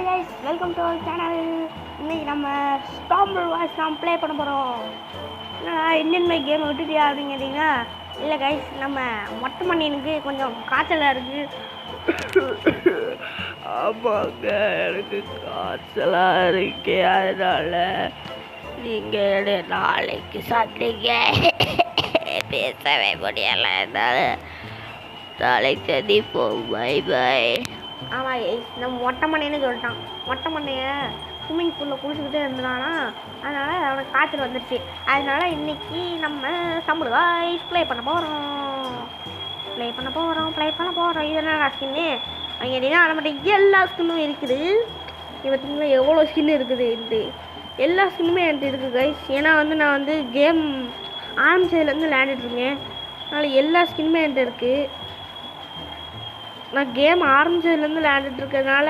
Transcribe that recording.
Hi guys, welcome to our channel. இன்னைக்கு நம்ம stamper voice நாம் ப்ளே பண்ண போகிறோம். இந்தியன் மை கேம் விட்டுட்டியா அப்படின்னு கேட்டிங்கன்னா, இல்லை கைஸ், நம்ம மொட்டை மண்ணினுக்கு கொஞ்சம் காய்ச்சலாக இருக்குது. ஆமாங்க, எனக்கு காய்ச்சலாக இருக்கு. அதனால் நீங்கள் நாளைக்கு சொன்னீங்க பேசவே முடியலை. அதனால் நாளைக்கு சந்திப்போம். Bye bye. ஆமாம், நம்ம மொட்டை மண்ணைன்னு சொல்லிட்டான். மொட்டை மண்ணையை ஸ்விம்மிங் பூலில் குளிச்சுக்கிட்டே இருந்தானா, அதனால் அவனுக்கு காய்ச்சல் வந்துடுச்சு. அதனால் இன்றைக்கி நம்ம சம்பள வாய்ஸ் ப்ளே பண்ண போகிறோம். இது என்ன ஸ்கின்னு அவங்க கேட்டிங்கன்னா, நம்மகிட்ட எல்லா ஸ்கின்னும் இருக்குது. பார்த்தீங்கன்னா எவ்வளோ ஸ்கின் இருக்குதுன்ட்டு எல்லா ஸ்கின்னுமே என்கிட்ட இருக்குது கைஸ். ஏன்னா நான் கேம் ஆரம்பிச்சதுலேருந்து விளையாண்டுட்ருக்கேன். அதனால் எல்லா ஸ்கின்னுமே என்கிட்ட இருக்குது. நான் கேம் ஆரம்பிச்சதுலேருந்து விளையாண்டுட்டு இருக்கிறதுனால